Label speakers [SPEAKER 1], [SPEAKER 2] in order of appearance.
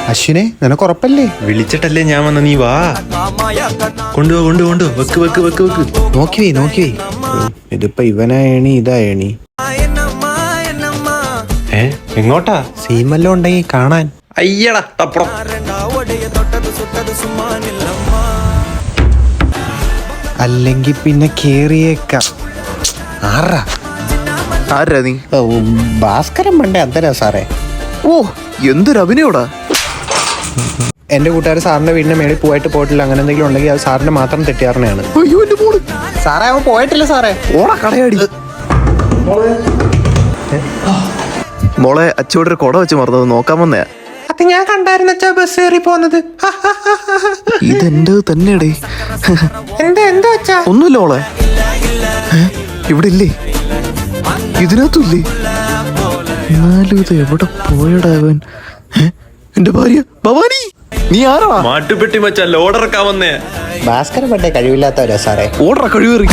[SPEAKER 1] അശ്വിനെ നിനക്ക് ഉറപ്പല്ലേ?
[SPEAKER 2] വിളിച്ചിട്ടല്ലേ ഞാൻ വന്ന, നീ വാ. കൊണ്ടുപോ വെക്ക്.
[SPEAKER 1] നോക്കി ഇതിപ്പോ ഇവനാ ഏണി ഇതാ ഏണി.
[SPEAKER 2] എങ്ങോട്ടാ?
[SPEAKER 1] സീമല്ലോ ഉണ്ടെങ്കിൽ കാണാൻ.
[SPEAKER 2] അയ്യടാ തപ്പണം.
[SPEAKER 1] അല്ലെങ്കിൽ പിന്നെ കേറിയേക്കാം.
[SPEAKER 3] ആരാ നീ?
[SPEAKER 1] ഭാസ്കരൻ പണ്ടേ അന്തരാ സാറേ.
[SPEAKER 3] ഓ, എന്തൊരു അഭിനയോടാ.
[SPEAKER 1] എന്റെ കൂട്ടുകാർ സാറിന്റെ വീടിന്റെ മേളിൽ പോയിട്ടില്ല, അങ്ങനെ എന്തെങ്കിലും ഉണ്ടെങ്കിൽ അത് സാറിന്റെ മാത്രം തെറ്റിയാറിനെയാണ്.
[SPEAKER 3] അയ്യോ എന്റെ മോള്.
[SPEAKER 1] സാറേ അവൻ പോയിട്ടില്ല സാറേ.
[SPEAKER 3] ഓടാ കടയാടി. മോളെ അച്ചോടൊരു കൊട വെച്ച് മറന്നത് നോക്കാൻ വന്നയാ.
[SPEAKER 1] അത് ഞാൻ കണ്ടായിരുന്ന ബസ് കയറി പോന്നത്.
[SPEAKER 3] ഇതെന്റെ തന്നെയാടേ.
[SPEAKER 1] എന്താ വെച്ചാ?
[SPEAKER 3] ഒന്നുമില്ല മോളെ. ഇവിടെ ഇല്ലേ? ഇതിനകത്തും ഇല്ലേ? എന്നാലും ഇത് എവിടെ പോയടാ അവൻ? എന്റെ ഭാര്യ ഭവാനി, നീ ആരാ?
[SPEAKER 2] മാട്ടുപെട്ടി മച്ചാ, ലോഡറക്കാൻ വന്നേ.
[SPEAKER 1] ഭാസ്കരൻ പണ്ടേ കഴിവില്ലാത്തവരാ സാറേ.
[SPEAKER 3] ഓടറ കഴിവേറി.